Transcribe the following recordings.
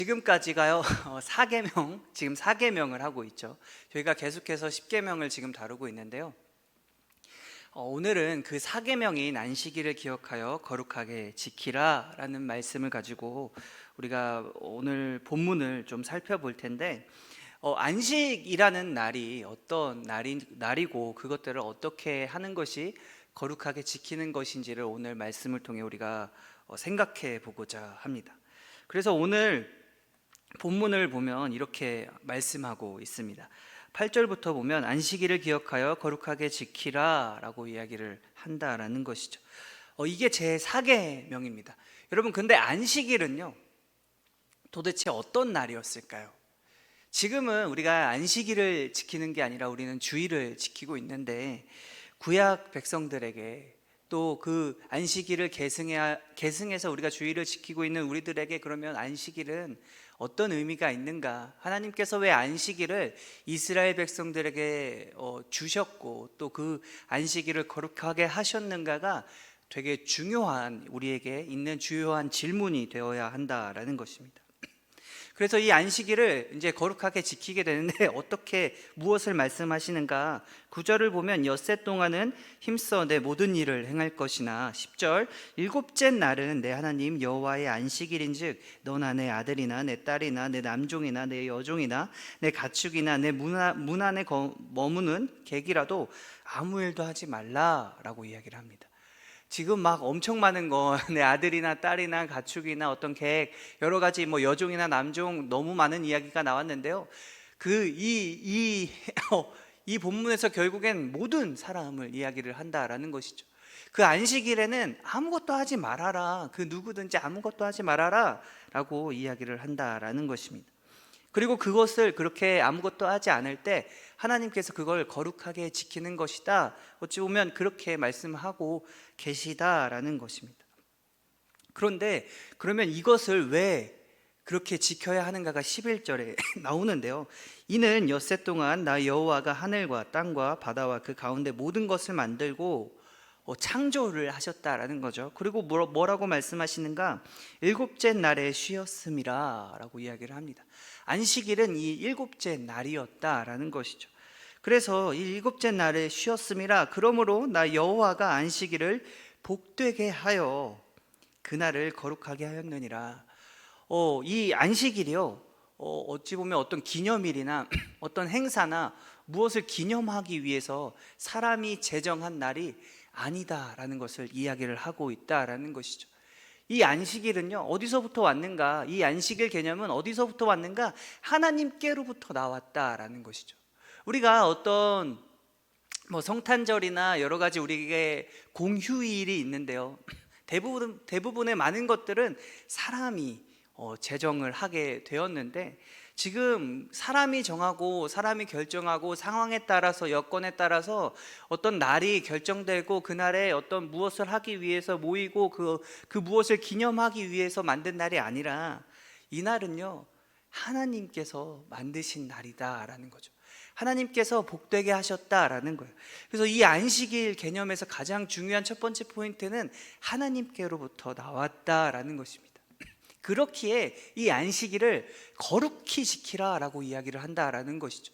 지금까지가요 4계명, 지금 4계명을 하고 있죠. 저희가 계속해서 10계명을 지금 다루고 있는데요. 오늘은 그 4계명인 안식일을 기억하여 거룩하게 지키라 라는 말씀을 가지고 우리가 오늘 본문을 좀 살펴볼 텐데, 안식이라는 날이 어떤 날이고 그것들을 어떻게 하는 것이 거룩하게 지키는 것인지를 오늘 말씀을 통해 우리가 생각해 보고자 합니다. 그래서 오늘 본문을 보면 이렇게 말씀하고 있습니다. 8절부터 보면 안식일을 기억하여 거룩하게 지키라 라고 이야기를 한다라는 것이죠. 이게 제 4계명입니다. 여러분, 근데 안식일은요 도대체 어떤 날이었을까요? 지금은 우리가 안식일을 지키는 게 아니라 우리는 주일을 지키고 있는데, 구약 백성들에게 또 그 안식일을 계승해서 우리가 주일을 지키고 있는 우리들에게 그러면 안식일은 어떤 의미가 있는가? 하나님께서 왜 안식일을 이스라엘 백성들에게 주셨고 또 그 안식일을 거룩하게 하셨는가가 되게 중요한, 우리에게 있는 주요한 질문이 되어야 한다라는 것입니다. 그래서 이 안식일을 이제 거룩하게 지키게 되는데 어떻게, 무엇을 말씀하시는가? 9절을 보면 엿새 동안은 힘써 내 모든 일을 행할 것이나, 10절 일곱째 날은 내 하나님 여호와의 안식일인즉 너나 내 아들이나 내 딸이나 내 남종이나 내 여종이나 내 가축이나 내 문 안에 머무는 객이라도 아무 일도 하지 말라라고 이야기를 합니다. 지금 막 엄청 많은 거, 내 아들이나 딸이나 가축이나 어떤 계획, 여러 가지 여종이나 남종, 너무 많은 이야기가 나왔는데요. 이 본문에서 결국엔 모든 사람을 이야기를 한다라는 것이죠. 그 안식일에는 아무것도 하지 말아라, 그 누구든지 아무것도 하지 말아라 라고 이야기를 한다라는 것입니다. 그리고 그것을 그렇게 아무것도 하지 않을 때 하나님께서 그걸 거룩하게 지키는 것이다, 어찌 보면 그렇게 말씀하고 계시다라는 것입니다. 그런데 그러면 이것을 왜 그렇게 지켜야 하는가가 11절에 나오는데요. 이는 엿새 동안 나 여호와가 하늘과 땅과 바다와 그 가운데 모든 것을 만들고 창조를 하셨다라는 거죠. 그리고 뭐라고 말씀하시는가? 일곱째 날에 쉬었음이라 라고 이야기를 합니다. 안식일은 이 일곱째 날이었다라는 것이죠. 그래서 이 일곱째 날에 쉬었음이라, 그러므로 나 여호와가 안식일을 복되게 하여 그날을 거룩하게 하였느니라. 이 안식일이요, 어찌 보면 어떤 기념일이나 어떤 행사나 무엇을 기념하기 위해서 사람이 제정한 날이 아니다라는 것을 이야기를 하고 있다라는 것이죠. 이 안식일은요 어디서부터 왔는가? 이 안식일 개념은 어디서부터 왔는가? 하나님께로부터 나왔다라는 것이죠. 우리가 어떤 성탄절이나 여러 가지 우리에게 공휴일이 있는데요, 대부분의 많은 것들은 사람이 제정을 하게 되었는데, 지금 사람이 정하고 사람이 결정하고 상황에 따라서, 여건에 따라서 어떤 날이 결정되고 그날에 어떤 무엇을 하기 위해서 모이고 그 무엇을 기념하기 위해서 만든 날이 아니라, 이 날은요 하나님께서 만드신 날이다라는 거죠. 하나님께서 복되게 하셨다라는 거예요. 그래서 이 안식일 개념에서 가장 중요한 첫 번째 포인트는 하나님께로부터 나왔다라는 것입니다. 그렇기에 이 안식일을 거룩히 지키라 라고 이야기를 한다라는 것이죠.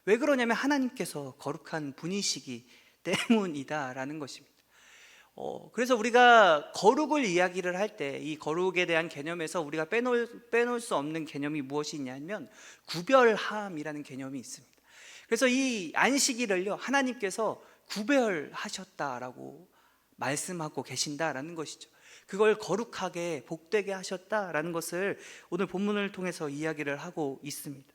왜 그러냐면 하나님께서 거룩한 분이시기 때문이다라는 것입니다. 그래서 우리가 거룩을 이야기를 할 때 이 거룩에 대한 개념에서 우리가 빼놓을 수 없는 개념이 무엇이 있냐면 구별함이라는 개념이 있습니다. 그래서 이 안식일을요 하나님께서 구별하셨다라고 말씀하고 계신다라는 것이죠. 그걸 거룩하게 복되게 하셨다라는 것을 오늘 본문을 통해서 이야기를 하고 있습니다.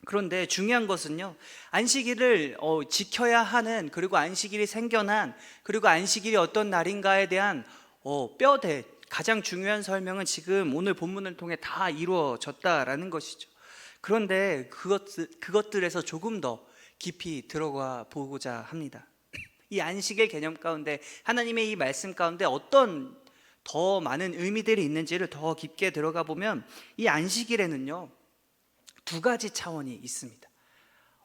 그런데 중요한 것은요, 안식일을 지켜야 하는, 그리고 안식일이 생겨난, 그리고 안식일이 어떤 날인가에 대한 뼈대, 가장 중요한 설명은 지금 오늘 본문을 통해 다 이루어졌다라는 것이죠. 그런데 그것들에서 조금 더 깊이 들어가 보고자 합니다. 이 안식일 개념 가운데, 하나님의 이 말씀 가운데 어떤 더 많은 의미들이 있는지를 더 깊게 들어가 보면, 이 안식일에는요 두 가지 차원이 있습니다.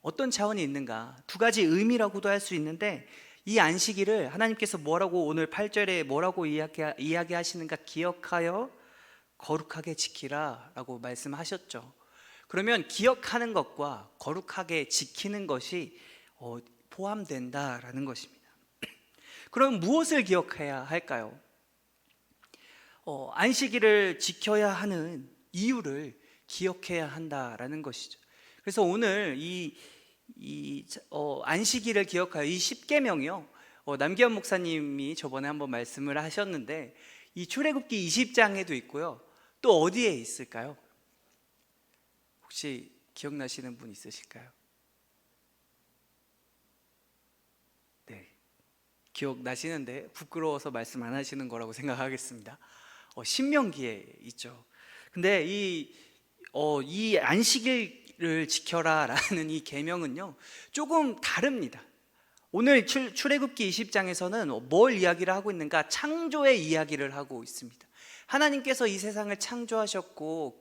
어떤 차원이 있는가? 두 가지 의미라고도 할 수 있는데, 이 안식일을 하나님께서 뭐라고 오늘 8절에 뭐라고 이야기하시는가? 기억하여 거룩하게 지키라라고 말씀하셨죠. 그러면 기억하는 것과 거룩하게 지키는 것이 포함된다라는 것입니다. 그럼 무엇을 기억해야 할까요? 안식일을 지켜야 하는 이유를 기억해야 한다라는 것이죠. 그래서 오늘 안식일을 기억하여 이 10계명이요. 남기현 목사님이 저번에 한번 말씀을 하셨는데 이 출애굽기 20장에도 있고요. 또 어디에 있을까요? 혹시 기억나시는 분 있으실까요? 네, 기억나시는데 부끄러워서 말씀 안 하시는 거라고 생각하겠습니다. 신명기에 있죠. 근데 이 안식일을 지켜라라는 이 계명은요 조금 다릅니다. 오늘 출애굽기 20장에서는 뭘 이야기를 하고 있는가? 창조의 이야기를 하고 있습니다. 하나님께서 이 세상을 창조하셨고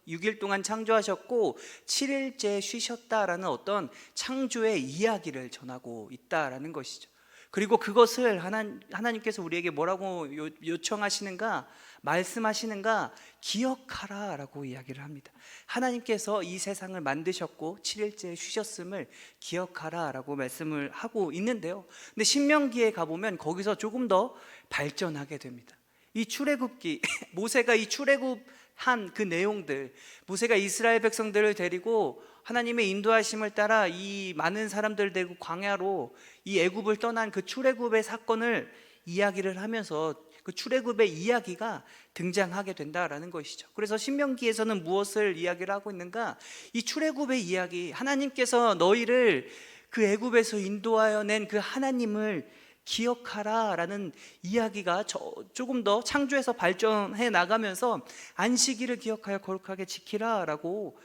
6일 동안 창조하셨고 7일째 쉬셨다라는 어떤 창조의 이야기를 전하고 있다라는 것이죠. 그리고 그것을 하나님께서 우리에게 뭐라고 요청하시는가? 말씀하시는가? 기억하라 라고 이야기를 합니다. 하나님께서 이 세상을 만드셨고 7일째 쉬셨음을 기억하라 라고 말씀을 하고 있는데요, 근데 신명기에 가보면 거기서 조금 더 발전하게 됩니다. 이 출애굽기 모세가 이 출애굽한 그 내용들, 모세가 이스라엘 백성들을 데리고 하나님의 인도하심을 따라 이 많은 사람들을 데리고 광야로 이 애굽을 떠난 그 출애굽의 사건을 이야기를 하면서 그 출애굽의 이야기가 등장하게 된다라는 것이죠. 그래서 신명기에서는 무엇을 이야기를 하고 있는가? 이 출애굽의 이야기, 하나님께서 너희를 그 애굽에서 인도하여 낸 그 하나님을 기억하라 라는 이야기가 조금 더 창조에서 발전해 나가면서 안식일을 기억하여 거룩하게 지키라 라고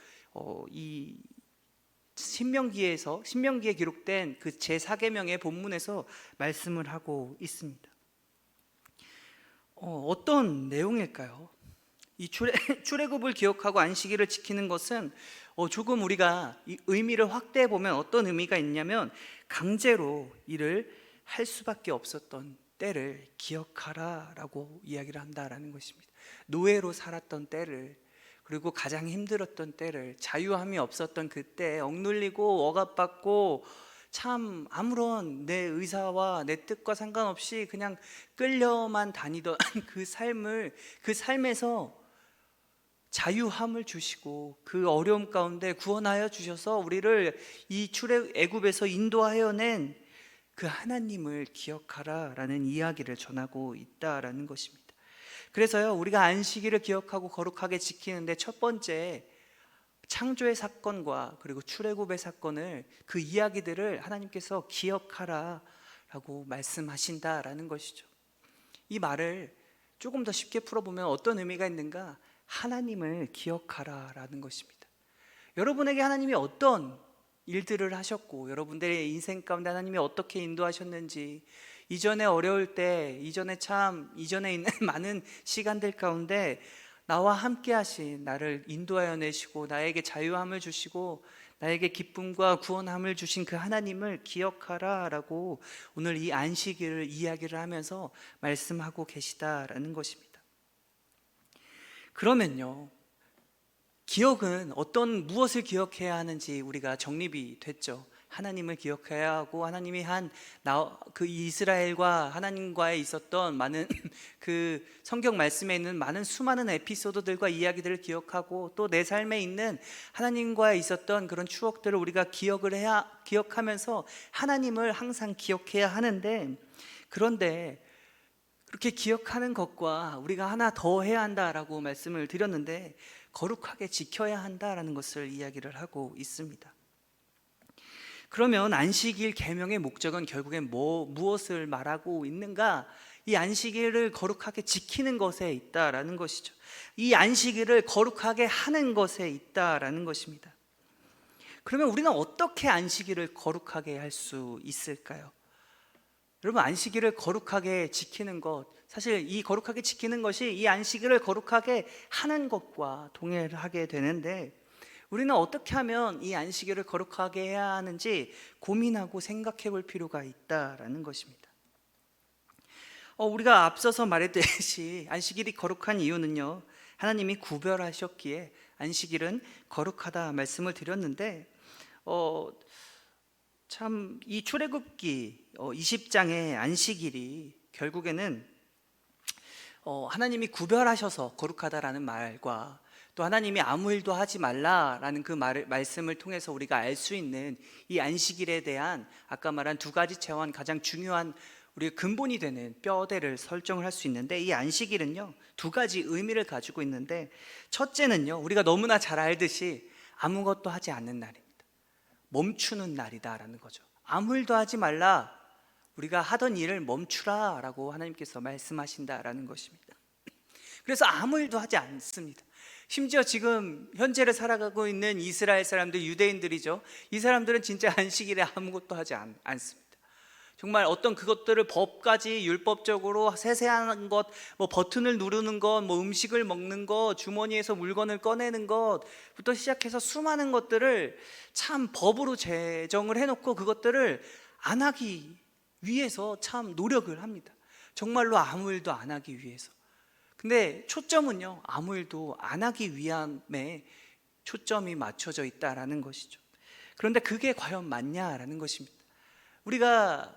이 신명기에 기록된 그 제4계명의 본문에서 말씀을 하고 있습니다. 어떤 내용일까요? 이 출애굽을 기억하고 안식일을 지키는 것은 조금 우리가 이 의미를 확대해 보면 어떤 의미가 있냐면 강제로 일을 할 수밖에 없었던 때를 기억하라 라고 이야기를 한다라는 것입니다. 노예로 살았던 때를, 그리고 가장 힘들었던 때를, 자유함이 없었던 그때 억눌리고 억압받고 참 아무런 내 의사와 내 뜻과 상관없이 그냥 끌려만 다니던 그 삶에서 자유함을 주시고 그 어려움 가운데 구원하여 주셔서 우리를 이 애굽에서 인도하여 낸 그 하나님을 기억하라 라는 이야기를 전하고 있다라는 것입니다. 그래서요, 우리가 안식일을 기억하고 거룩하게 지키는데 첫 번째, 창조의 사건과 그리고 출애굽의 사건을, 그 이야기들을 하나님께서 기억하라 라고 말씀하신다라는 것이죠. 이 말을 조금 더 쉽게 풀어보면 어떤 의미가 있는가? 하나님을 기억하라 라는 것입니다. 여러분에게 하나님이 어떤 일들을 하셨고 여러분들의 인생 가운데 하나님이 어떻게 인도하셨는지, 이전에 어려울 때, 이전에 있는 많은 시간들 가운데 나와 함께 하신, 나를 인도하여 내시고 나에게 자유함을 주시고 나에게 기쁨과 구원함을 주신 그 하나님을 기억하라 라고 오늘 이 안식일을 이야기를 하면서 말씀하고 계시다라는 것입니다. 그러면요, 기억은 무엇을 기억해야 하는지 우리가 정립이 됐죠. 하나님을 기억해야 하고, 하나님이 그 이스라엘과 하나님과의 있었던 많은 그 성경 말씀에 있는 많은 수많은 에피소드들과 이야기들을 기억하고, 또 내 삶에 있는 하나님과 있었던 그런 추억들을 우리가 기억하면서 하나님을 항상 기억해야 하는데, 그런데 그렇게 기억하는 것과 우리가 하나 더 해야 한다라고 말씀을 드렸는데, 거룩하게 지켜야 한다라는 것을 이야기를 하고 있습니다. 그러면 안식일 계명의 목적은 결국엔 무엇을 말하고 있는가? 이 안식일을 거룩하게 지키는 것에 있다라는 것이죠. 이 안식일을 거룩하게 하는 것에 있다라는 것입니다. 그러면 우리는 어떻게 안식일을 거룩하게 할 수 있을까요? 여러분, 안식일을 거룩하게 지키는 것, 사실 이 거룩하게 지키는 것이 이 안식일을 거룩하게 하는 것과 동일하게 되는데, 우리는 어떻게 하면 이 안식일을 거룩하게 해야 하는지 고민하고 생각해 볼 필요가 있다라는 것입니다. 우리가 앞서서 말했듯이 안식일이 거룩한 이유는요, 하나님이 구별하셨기에 안식일은 거룩하다 말씀을 드렸는데, 참 이 출애굽기 20장의 안식일이 결국에는 하나님이 구별하셔서 거룩하다라는 말과 또 하나님이 아무 일도 하지 말라라는 그 말씀을 통해서 우리가 알 수 있는 이 안식일에 대한 아까 말한 두 가지 체험, 가장 중요한 우리의 근본이 되는 뼈대를 설정을 할 수 있는데, 이 안식일은요 두 가지 의미를 가지고 있는데, 첫째는요 우리가 너무나 잘 알듯이 아무것도 하지 않는 날입니다. 멈추는 날이다라는 거죠. 아무 일도 하지 말라, 우리가 하던 일을 멈추라 라고 하나님께서 말씀하신다라는 것입니다. 그래서 아무 일도 하지 않습니다. 심지어 지금 현재를 살아가고 있는 이스라엘 사람들, 유대인들이죠. 이 사람들은 진짜 안식일에 아무것도 하지 않습니다. 정말 어떤 그것들을 법까지 율법적으로 세세한 것, 뭐 버튼을 누르는 것, 뭐 음식을 먹는 것, 주머니에서 물건을 꺼내는 것부터 시작해서 수많은 것들을 참 법으로 제정을 해놓고 그것들을 안 하기 위해서 참 노력을 합니다. 정말로 아무 일도 안 하기 위해서. 근데 초점은요 아무 일도 안 하기 위함에 초점이 맞춰져 있다라는 것이죠. 그런데 그게 과연 맞냐라는 것입니다. 우리가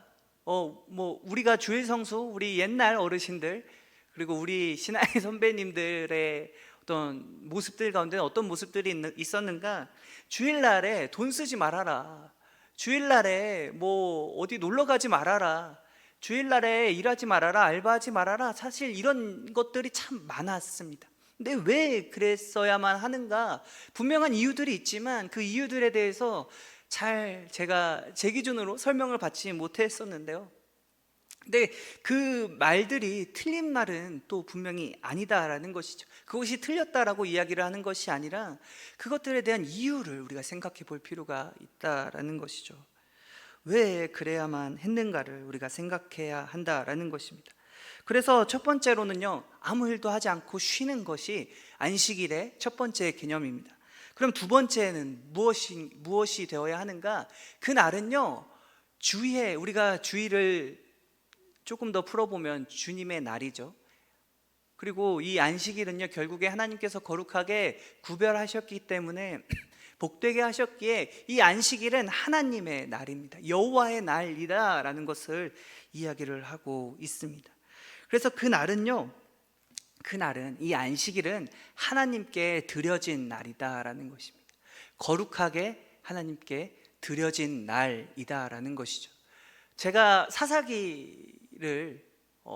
주일 성수, 우리 옛날 어르신들, 그리고 우리 신앙의 선배님들의 어떤 모습들 가운데 어떤 모습들이 있었는가? 주일날에 돈 쓰지 말아라, 주일날에 뭐 어디 놀러 가지 말아라, 주일날에 일하지 말아라, 알바하지 말아라, 사실 이런 것들이 참 많았습니다. 근데 왜 그랬어야만 하는가? 분명한 이유들이 있지만 그 이유들에 대해서 제가 제 기준으로 설명을 받지 못했었는데요. 근데 그 말들이 틀린 말은 또 분명히 아니다라는 것이죠. 그것이 틀렸다라고 이야기를 하는 것이 아니라 그것들에 대한 이유를 우리가 생각해 볼 필요가 있다라는 것이죠. 왜 그래야만 했는가를 우리가 생각해야 한다라는 것입니다. 그래서 첫 번째로는요, 아무 일도 하지 않고 쉬는 것이 안식일의 첫 번째 개념입니다. 그럼 두 번째는 무엇이 되어야 하는가? 그날은요, 우리가 주일을 조금 더 풀어보면 주님의 날이죠. 그리고 이 안식일은요 결국에 하나님께서 거룩하게 구별하셨기 때문에 복되게 하셨기에 이 안식일은 하나님의 날입니다. 여호와의 날이다라는 것을 이야기를 하고 있습니다. 그래서 그날은 이 안식일은 하나님께 드려진 날이다라는 것입니다. 거룩하게 하나님께 드려진 날이다라는 것이죠. 제가 사사기를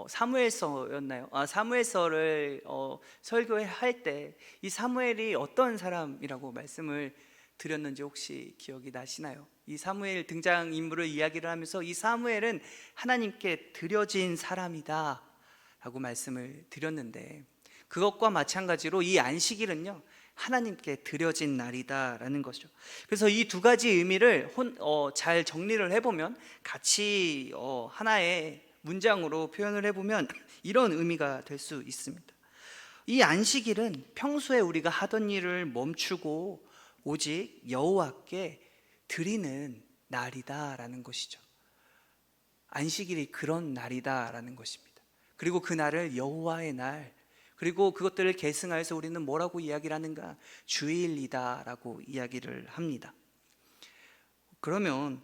사무엘서였나요? 사무엘서를 설교할 때 이 사무엘이 어떤 사람이라고 말씀을 드렸는지 혹시 기억이 나시나요? 이 사무엘 등장인물을 이야기를 하면서 이 사무엘은 하나님께 드려진 사람이다 라고 말씀을 드렸는데, 그것과 마찬가지로 이 안식일은요 하나님께 드려진 날이다라는 것이죠. 그래서 이 두 가지 의미를 잘 정리를 해보면, 같이 하나의 문장으로 표현을 해보면 이런 의미가 될 수 있습니다. 이 안식일은 평소에 우리가 하던 일을 멈추고 오직 여호와께 드리는 날이다라는 것이죠. 안식일이 그런 날이다라는 것입니다. 그리고 그 날을 여호와의 날, 그리고 그것들을 계승하여서 우리는 뭐라고 이야기를 하는가? 주일이다라고 이야기를 합니다. 그러면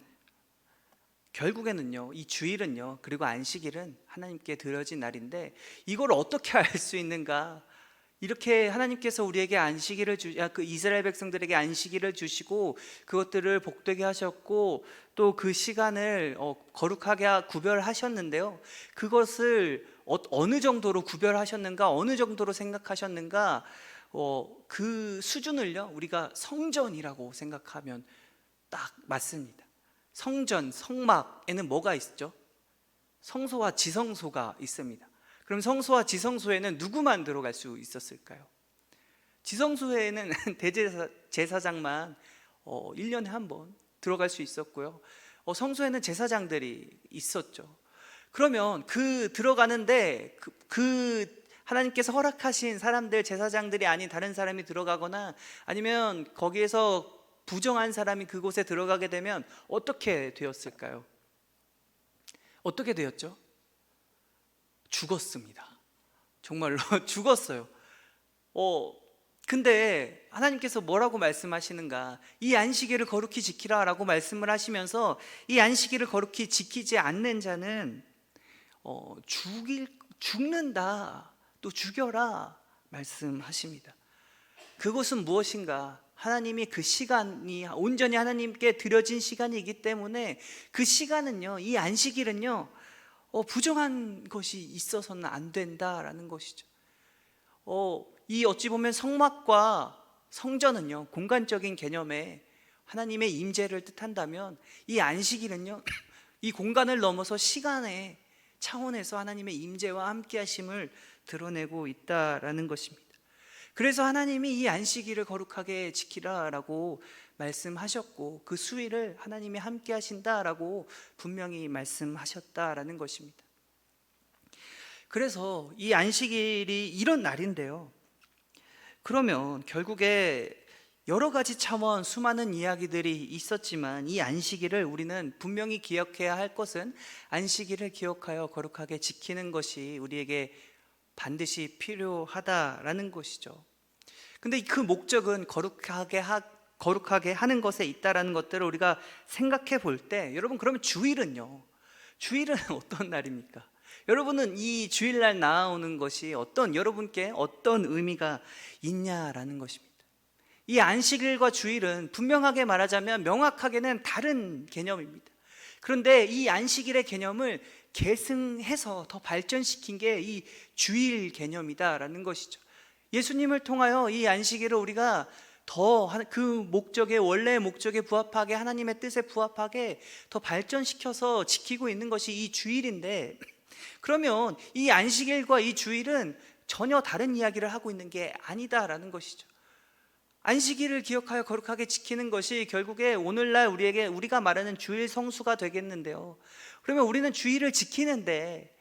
결국에는요, 이 주일은요, 그리고 안식일은 하나님께 드려진 날인데, 이걸 어떻게 알 수 있는가? 이렇게 하나님께서 우리에게 그 이스라엘 백성들에게 안식일을 주시고 그것들을 복되게 하셨고 또 그 시간을 거룩하게 구별하셨는데요, 그것을 어느 정도로 구별하셨는가, 어느 정도로 생각하셨는가, 그 수준을요 우리가 성전이라고 생각하면 딱 맞습니다. 성막에는 뭐가 있죠? 성소와 지성소가 있습니다. 그럼 성소와 지성소에는 누구만 들어갈 수 있었을까요? 지성소에는 대제사장만 1년에 한 번 들어갈 수 있었고요, 성소에는 제사장들이 있었죠. 그러면 들어가는데 하나님께서 허락하신 사람들, 제사장들이 아닌 다른 사람이 들어가거나 아니면 거기에서 부정한 사람이 그곳에 들어가게 되면 어떻게 되었을까요? 어떻게 되었죠? 죽었습니다. 정말로 죽었어요. 어, 근데 하나님께서 뭐라고 말씀하시는가? 이 안식일을 거룩히 지키라라고 말씀을 하시면서 이 안식일을 거룩히 지키지 않는 자는 죽는다, 또 죽여라 말씀하십니다. 그것은 무엇인가? 하나님이 그 시간이 온전히 하나님께 드려진 시간이기 때문에 그 시간은요, 이 안식일은요, 부정한 것이 있어서는 안 된다라는 것이죠. 이 어찌 보면 성막과 성전은요, 공간적인 개념에 하나님의 임재를 뜻한다면 이 안식일은요, 이 공간을 넘어서 시간의 차원에서 하나님의 임재와 함께하심을 드러내고 있다라는 것입니다. 그래서 하나님이 이 안식일을 거룩하게 지키라라고 말씀하셨고, 그 수일을 하나님이 함께 하신다라고 분명히 말씀하셨다라는 것입니다. 그래서 이 안식일이 이런 날인데요, 그러면 결국에 여러 가지 차원 수많은 이야기들이 있었지만 이 안식일을 우리는 분명히 기억해야 할 것은 안식일을 기억하여 거룩하게 지키는 것이 우리에게 반드시 필요하다라는 것이죠. 근데 그 목적은 거룩하게 하는 것에 있다라는 것들을 우리가 생각해 볼 때, 여러분, 그러면 주일은요, 주일은 어떤 날입니까? 여러분은 이 주일날 나오는 것이 여러분께 어떤 의미가 있냐라는 것입니다. 이 안식일과 주일은 분명하게 말하자면 명확하게는 다른 개념입니다. 그런데 이 안식일의 개념을 계승해서 더 발전시킨 게 이 주일 개념이다라는 것이죠. 예수님을 통하여 이 안식일을 우리가 더 그 목적의, 원래의 목적에 부합하게, 하나님의 뜻에 부합하게 더 발전시켜서 지키고 있는 것이 이 주일인데, 그러면 이 안식일과 이 주일은 전혀 다른 이야기를 하고 있는 게 아니다라는 것이죠. 안식일을 기억하여 거룩하게 지키는 것이 결국에 오늘날 우리가 말하는 주일 성수가 되겠는데요, 그러면 우리는 주일을 지키는데,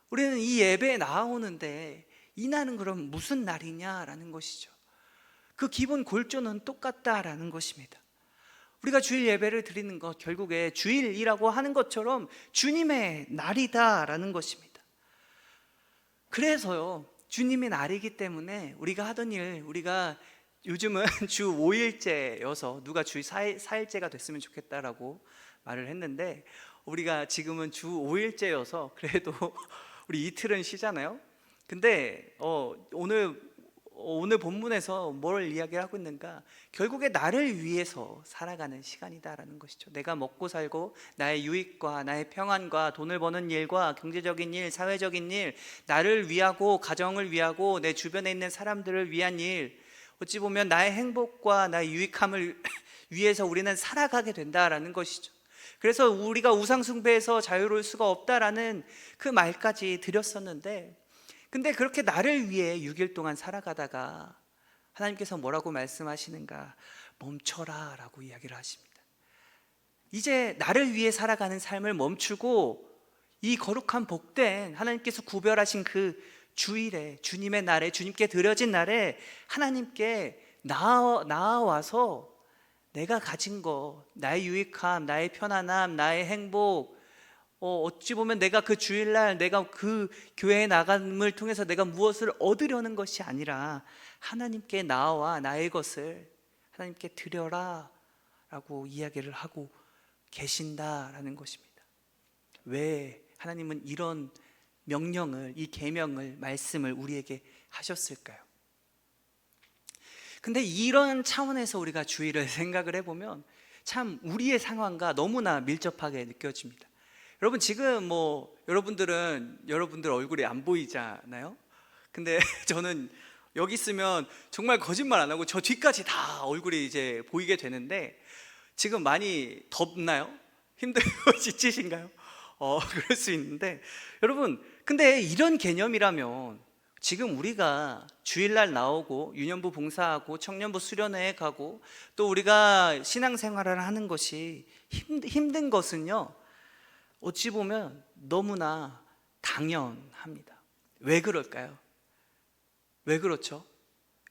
우리는 이 예배에 나오는데 이 날은 그럼 무슨 날이냐라는 것이죠. 그 기본 골조는 똑같다라는 것입니다. 우리가 주일 예배를 드리는 것, 결국에 주일이라고 하는 것처럼 주님의 날이다라는 것입니다. 그래서요, 주님의 날이기 때문에 우리가 하던 일, 우리가 요즘은 주 5일째여서 누가 주 4일째가 됐으면 좋겠다라고 말을 했는데, 우리가 지금은 주 5일째여서 그래도 우리 이틀은 쉬잖아요. 근데 오늘 본문에서 뭘 이야기하고 있는가? 결국에 나를 위해서 살아가는 시간이다라는 것이죠. 내가 먹고 살고 나의 유익과 나의 평안과 돈을 버는 일과 경제적인 일, 사회적인 일, 나를 위하고 가정을 위하고 내 주변에 있는 사람들을 위한 일, 어찌 보면 나의 행복과 나의 유익함을 위해서 우리는 살아가게 된다라는 것이죠. 그래서 우리가 우상숭배에서 자유로울 수가 없다라는 그 말까지 드렸었는데, 근데 그렇게 나를 위해 6일 동안 살아가다가 하나님께서 뭐라고 말씀하시는가? 멈춰라 라고 이야기를 하십니다. 이제 나를 위해 살아가는 삶을 멈추고 이 거룩한 복된 하나님께서 구별하신 그 주일에, 주님의 날에, 주님께 드려진 날에 하나님께 나와서 내가 가진 것, 나의 유익함, 나의 편안함, 나의 행복, 어찌 보면 내가 그 주일날 내가 그 교회에 나감을 통해서 내가 무엇을 얻으려는 것이 아니라 하나님께 나와 나의 것을 하나님께 드려라 라고 이야기를 하고 계신다라는 것입니다. 왜 하나님은 이런 명령을, 이 계명을, 말씀을 우리에게 하셨을까요? 근데 이런 차원에서 우리가 주일을 생각을 해보면 참 우리의 상황과 너무나 밀접하게 느껴집니다. 여러분, 지금 여러분들 얼굴이 안 보이잖아요. 근데 저는 여기 있으면 정말 거짓말 안 하고 저 뒤까지 다 얼굴이 이제 보이게 되는데, 지금 많이 덥나요? 힘들고 지치신가요? 그럴 수 있는데, 여러분, 근데 이런 개념이라면 지금 우리가 주일날 나오고 유년부 봉사하고 청년부 수련회에 가고 또 우리가 신앙생활을 하는 것이 힘든 것은요, 어찌 보면 너무나 당연합니다. 왜 그럴까요? 왜 그렇죠?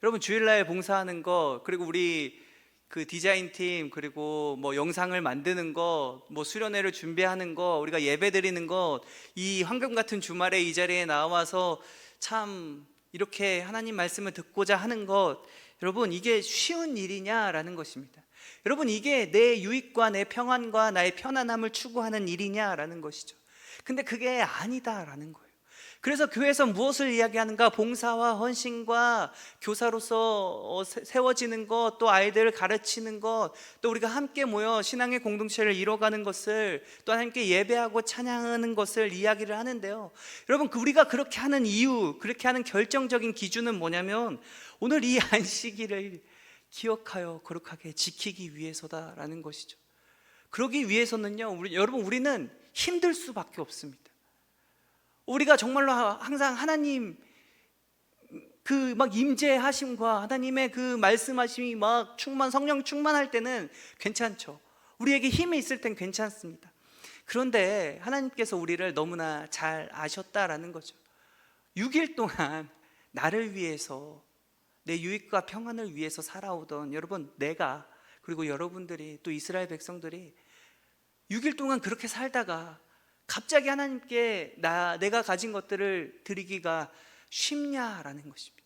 여러분, 주일날 봉사하는 거, 그리고 우리 그 디자인팀, 그리고 영상을 만드는 거, 수련회를 준비하는 거, 우리가 예배 드리는 거, 이 황금 같은 주말에 이 자리에 나와서 참 이렇게 하나님 말씀을 듣고자 하는 것, 여러분 이게 쉬운 일이냐라는 것입니다. 여러분 이게 내 유익과 내 평안과 나의 편안함을 추구하는 일이냐라는 것이죠. 근데 그게 아니다라는 거예요. 그래서 교회에서 무엇을 이야기하는가? 봉사와 헌신과 교사로서 세워지는 것, 또 아이들을 가르치는 것, 또 우리가 함께 모여 신앙의 공동체를 이뤄가는 것을, 또 하나님께 예배하고 찬양하는 것을 이야기를 하는데요. 여러분 우리가 그렇게 하는 이유, 그렇게 하는 결정적인 기준은 뭐냐면 오늘 이 안식일을 기억하여 거룩하게 지키기 위해서다라는 것이죠. 그러기 위해서는요, 여러분 우리는 힘들 수밖에 없습니다. 우리가 정말로 항상 하나님 그 막 임재하심과 하나님의 그 말씀하심이 막 성령 충만할 때는 괜찮죠. 우리에게 힘이 있을 땐 괜찮습니다. 그런데 하나님께서 우리를 너무나 잘 아셨다라는 거죠. 6일 동안 나를 위해서, 내 유익과 평안을 위해서 살아오던 여러분, 내가, 그리고 여러분들이, 또 이스라엘 백성들이 6일 동안 그렇게 살다가 갑자기 하나님께 내가 가진 것들을 드리기가 쉽냐라는 것입니다.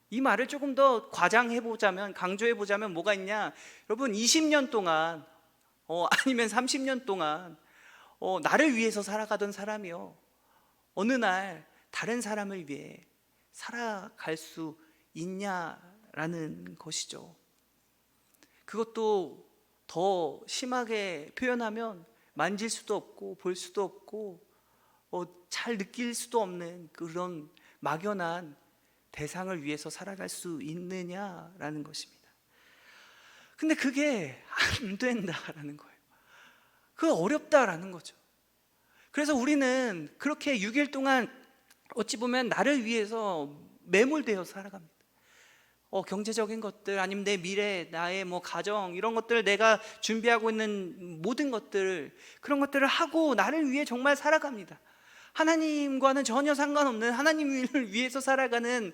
이 말을 조금 더 과장해보자면, 강조해보자면 뭐가 있냐? 여러분 20년 동안 아니면 30년 동안 나를 위해서 살아가던 사람이요, 어느 날 다른 사람을 위해 살아갈 수 있냐라는 것이죠. 그것도 더 심하게 표현하면 만질 수도 없고 볼 수도 없고 잘 느낄 수도 없는 그런 막연한 대상을 위해서 살아갈 수 있느냐라는 것입니다. 근데 그게 안 된다라는 거예요. 그거 어렵다라는 거죠. 그래서 우리는 그렇게 6일 동안 어찌 보면 나를 위해서 매몰되어 살아갑니다. 경제적인 것들, 아니면 내 미래, 나의 가정, 이런 것들, 내가 준비하고 있는 모든 것들, 그런 것들을 하고 나를 위해 정말 살아갑니다. 하나님과는 전혀 상관없는, 하나님을 위해서 살아가는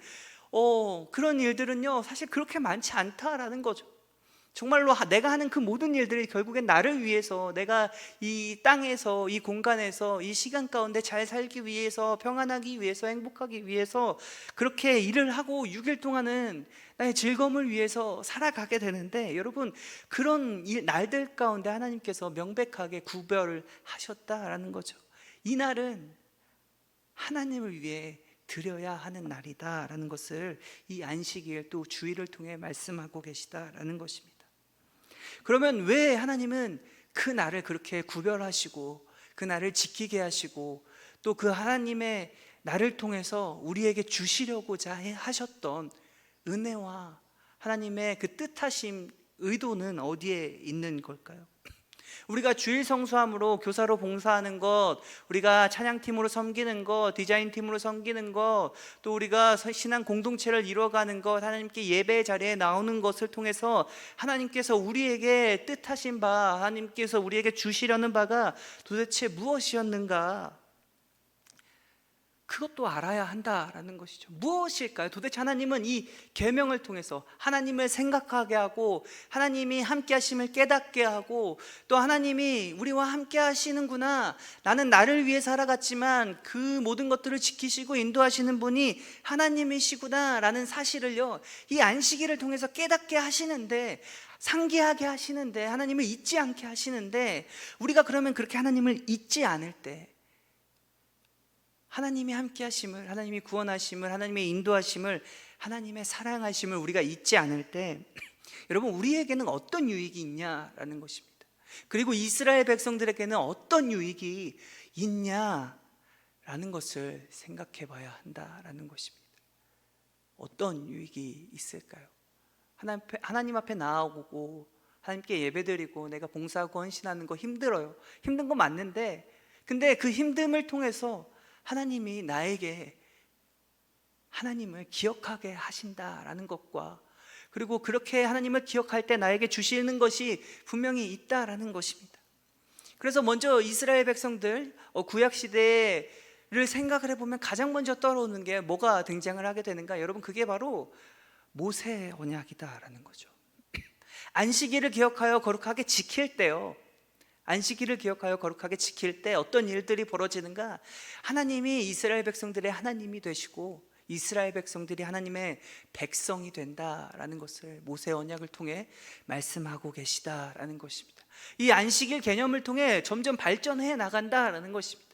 그런 일들은요, 사실 그렇게 많지 않다라는 거죠. 정말로 내가 하는 그 모든 일들이 결국엔 나를 위해서, 내가 이 땅에서, 이 공간에서, 이 시간 가운데 잘 살기 위해서, 평안하기 위해서, 행복하기 위해서 그렇게 일을 하고 6일 동안은 나의 즐거움을 위해서 살아가게 되는데, 여러분 그런 날들 가운데 하나님께서 명백하게 구별을 하셨다라는 거죠. 이 날은 하나님을 위해 드려야 하는 날이다라는 것을 이 안식일, 또 주일을 통해 말씀하고 계시다라는 것입니다. 그러면 왜 하나님은 그 날을 그렇게 구별하시고 그 날을 지키게 하시고, 또 그 하나님의 날을 통해서 우리에게 주시려고자 하셨던 은혜와 하나님의 그 뜻하심, 의도는 어디에 있는 걸까요? 우리가 주일 성수함으로, 교사로 봉사하는 것, 우리가 찬양팀으로 섬기는 것, 디자인팀으로 섬기는 것, 또 우리가 신앙 공동체를 이루어가는 것, 하나님께 예배 자리에 나오는 것을 통해서 하나님께서 우리에게 뜻하신 바, 하나님께서 우리에게 주시려는 바가 도대체 무엇이었는가? 그것도 알아야 한다라는 것이죠. 무엇일까요? 도대체 하나님은 이 계명을 통해서 하나님을 생각하게 하고, 하나님이 함께 하심을 깨닫게 하고, 또 하나님이 우리와 함께 하시는구나, 나는 나를 위해 살아갔지만 그 모든 것들을 지키시고 인도하시는 분이 하나님이시구나 라는 사실을요, 이 안식일을 통해서 깨닫게 하시는데, 상기하게 하시는데, 하나님을 잊지 않게 하시는데, 우리가 그러면 그렇게 하나님을 잊지 않을 때, 하나님이 함께 하심을, 하나님이 구원하심을, 하나님의 인도하심을, 하나님의 사랑하심을 우리가 잊지 않을 때, 여러분 우리에게는 어떤 유익이 있냐라는 것입니다. 그리고 이스라엘 백성들에게는 어떤 유익이 있냐라는 것을 생각해 봐야 한다라는 것입니다. 어떤 유익이 있을까요? 하나님 앞에 나아오고 하나님께 예배드리고 내가 봉사하고 헌신하는 거 힘들어요. 힘든 거 맞는데, 근데 그 힘듦을 통해서 하나님이 나에게 하나님을 기억하게 하신다라는 것과, 그리고 그렇게 하나님을 기억할 때 나에게 주시는 것이 분명히 있다라는 것입니다. 그래서 먼저 이스라엘 백성들 구약시대를 생각을 해보면 가장 먼저 떠오르는 게 뭐가 등장을 하게 되는가? 여러분 그게 바로 모세 언약이다라는 거죠. 안식일을 기억하여 거룩하게 지킬 때요, 안식일을 기억하여 거룩하게 지킬 때 어떤 일들이 벌어지는가? 하나님이 이스라엘 백성들의 하나님이 되시고 이스라엘 백성들이 하나님의 백성이 된다라는 것을 모세 언약을 통해 말씀하고 계시다라는 것입니다. 이 안식일 개념을 통해 점점 발전해 나간다라는 것입니다.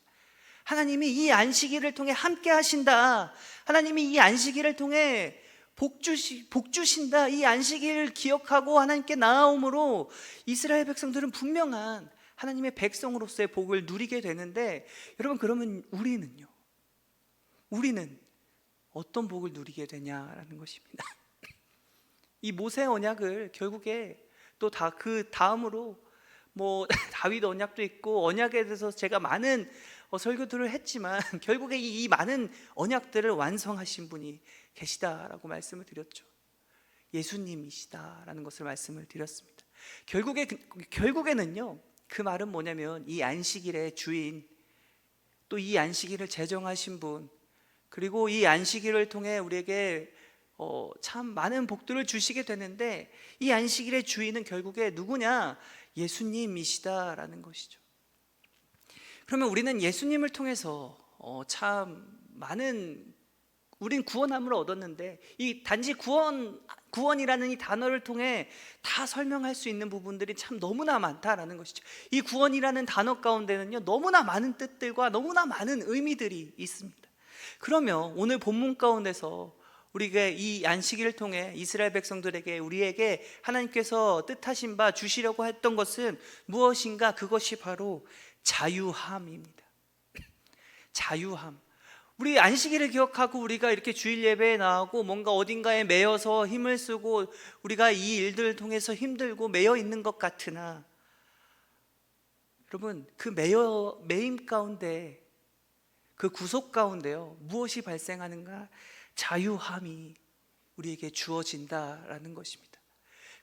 하나님이 이 안식일을 통해 함께 하신다. 하나님이 이 안식일을 통해 복 주신다. 이 안식일을 기억하고 하나님께 나아옴으로 이스라엘 백성들은 분명한 하나님의 백성으로서의 복을 누리게 되는데, 여러분, 그러면 우리는 어떤 복을 누리게 되냐라는 것입니다. 이 모세 언약을 결국에 또 그 다음으로 다윗 언약도 있고, 언약에 대해서 제가 많은 설교들을 했지만 결국에 이 많은 언약들을 완성하신 분이 계시다라고 말씀을 드렸죠. 예수님이시다라는 것을 말씀을 드렸습니다. 결국에는요, 그 말은 뭐냐면 이 안식일의 주인, 또 이 안식일을 제정하신 분, 그리고 이 안식일을 통해 우리에게 참 많은 복들을 주시게 되는데, 이 안식일의 주인은 결국에 누구냐? 예수님이시다라는 것이죠. 그러면 우리는 예수님을 통해서 참 많은, 우린 구원함을 얻었는데, 이 단지 구원이라는 이 단어를 통해 다 설명할 수 있는 부분들이 참 너무나 많다라는 것이죠. 이 구원이라는 단어 가운데는요, 너무나 많은 뜻들과 너무나 많은 의미들이 있습니다. 그러면 오늘 본문 가운데서 우리가 이 안식일을 통해 이스라엘 백성들에게, 우리에게 하나님께서 뜻하신 바 주시려고 했던 것은 무엇인가? 그것이 바로 자유함입니다. 자유함. 우리 안식일을 기억하고 우리가 이렇게 주일 예배에 나오고 뭔가 어딘가에 매여서 힘을 쓰고 우리가 이 일들을 통해서 힘들고 매여 있는 것 같으나, 여러분, 그 매임 가운데, 그 구속 가운데요, 무엇이 발생하는가? 자유함이 우리에게 주어진다라는 것입니다.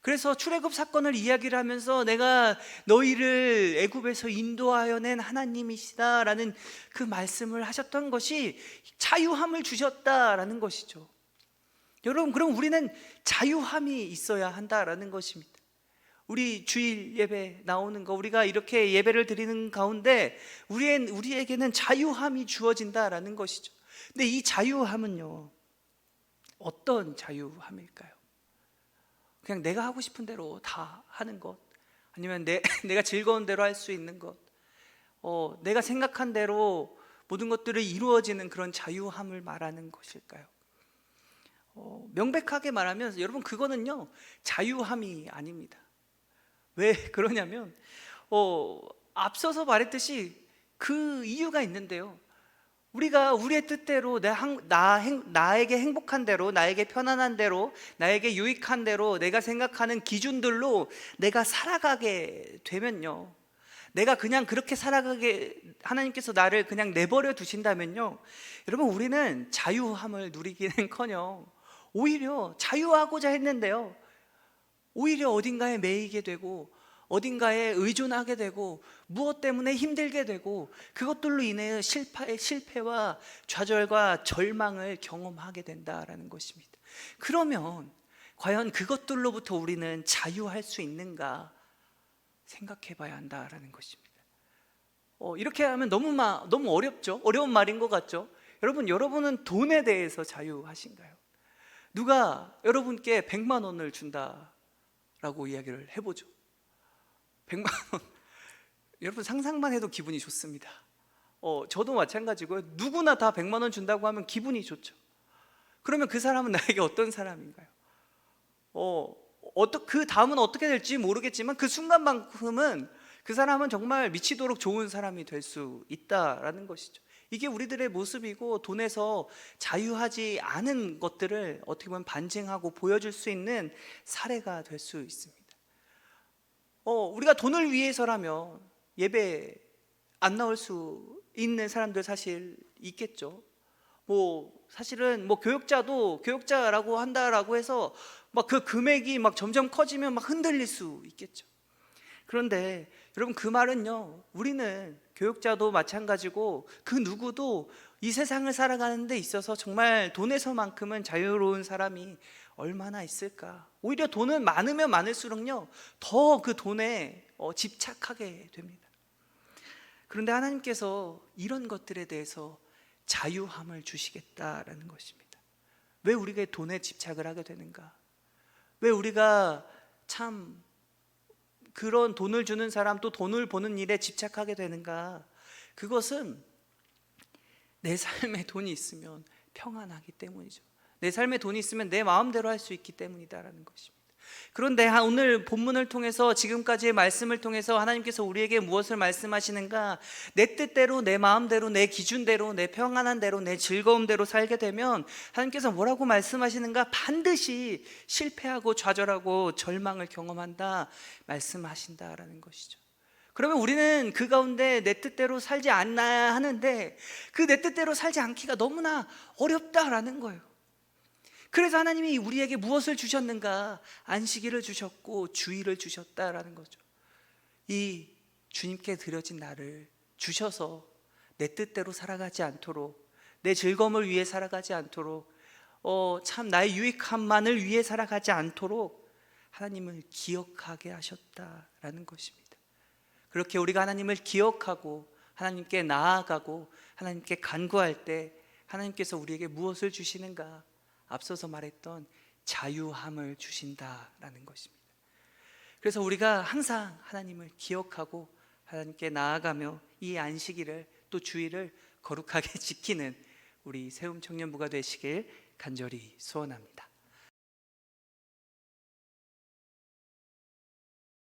그래서 출애굽 사건을 이야기를 하면서 내가 너희를 애굽에서 인도하여 낸 하나님이시다라는 그 말씀을 하셨던 것이 자유함을 주셨다라는 것이죠. 여러분, 그럼 우리는 자유함이 있어야 한다라는 것입니다. 우리 주일 예배 나오는 거, 우리가 이렇게 예배를 드리는 가운데 우리에게는 자유함이 주어진다라는 것이죠. 근데 이 자유함은요, 어떤 자유함일까요? 그냥 내가 하고 싶은 대로 다 하는 것, 아니면 내가 즐거운 대로 할 수 있는 것, 내가 생각한 대로 모든 것들이 이루어지는 그런 자유함을 말하는 것일까요? 명백하게 말하면 여러분, 그거는요 자유함이 아닙니다. 왜 그러냐면 앞서서 말했듯이 그 이유가 있는데요, 우리가 우리의 뜻대로 나에게 행복한 대로, 나에게 편안한 대로, 나에게 유익한 대로 내가 생각하는 기준들로 내가 살아가게 되면요, 내가 그냥 그렇게 살아가게 하나님께서 나를 그냥 내버려 두신다면요, 여러분, 우리는 자유함을 누리기는커녕 오히려 자유하고자 했는데요, 오히려 어딘가에 매이게 되고 어딘가에 의존하게 되고 무엇 때문에 힘들게 되고 그것들로 인해 실패와 좌절과 절망을 경험하게 된다라는 것입니다. 그러면 과연 그것들로부터 우리는 자유할 수 있는가 생각해 봐야 한다라는 것입니다. 이렇게 하면 너무 어렵죠? 어려운 말인 것 같죠? 여러분은 돈에 대해서 자유하신가요? 누가 여러분께 100만 원을 준다라고 이야기를 해보죠. 100만 원, 여러분 상상만 해도 기분이 좋습니다. 저도 마찬가지고요. 누구나 다 100만 원 준다고 하면 기분이 좋죠. 그러면 그 사람은 나에게 어떤 사람인가요? 그 다음은 어떻게 될지 모르겠지만 그 순간만큼은 그 사람은 정말 미치도록 좋은 사람이 될 수 있다라는 것이죠. 이게 우리들의 모습이고, 돈에서 자유하지 않은 것들을 어떻게 보면 반증하고 보여줄 수 있는 사례가 될 수 있습니다. 우리가 돈을 위해서라면 예배 안 나올 수 있는 사람들 사실 있겠죠. 사실은 교역자라고 한다라고 해서 그 금액이 점점 커지면 흔들릴 수 있겠죠. 그런데 여러분, 그 말은요, 우리는 교역자도 마찬가지고 그 누구도 이 세상을 살아가는 데 있어서 정말 돈에서만큼은 자유로운 사람이 얼마나 있을까. 오히려 돈은 많으면 많을수록요 더 그 돈에 집착하게 됩니다. 그런데 하나님께서 이런 것들에 대해서 자유함을 주시겠다라는 것입니다. 왜 우리가 돈에 집착을 하게 되는가? 왜 우리가 참 그런 돈을 주는 사람 또 돈을 버는 일에 집착하게 되는가? 그것은 내 삶에 돈이 있으면 평안하기 때문이죠. 내 삶에 돈이 있으면 내 마음대로 할 수 있기 때문이다라는 것입니다. 그런데 오늘 본문을 통해서 지금까지의 말씀을 통해서 하나님께서 우리에게 무엇을 말씀하시는가? 내 뜻대로, 내 마음대로, 내 기준대로, 내 평안한 대로, 내 즐거움대로 살게 되면 하나님께서 뭐라고 말씀하시는가? 반드시 실패하고 좌절하고 절망을 경험한다 말씀하신다라는 것이죠. 그러면 우리는 그 가운데 내 뜻대로 살지 않아야 하는데 그 내 뜻대로 살지 않기가 너무나 어렵다라는 거예요. 그래서 하나님이 우리에게 무엇을 주셨는가? 안식일을 주셨고 주일을 주셨다라는 거죠. 이 주님께 드려진 날을 주셔서 내 뜻대로 살아가지 않도록, 내 즐거움을 위해 살아가지 않도록, 참 나의 유익함만을 위해 살아가지 않도록 하나님을 기억하게 하셨다라는 것입니다. 그렇게 우리가 하나님을 기억하고 하나님께 나아가고 하나님께 간구할 때 하나님께서 우리에게 무엇을 주시는가? 앞서서 말했던 자유함을 주신다라는 것입니다. 그래서 우리가 항상 하나님을 기억하고 하나님께 나아가며 이 안식일을 또 주일을 거룩하게 지키는 우리 세움 청년부가 되시길 간절히 소원합니다.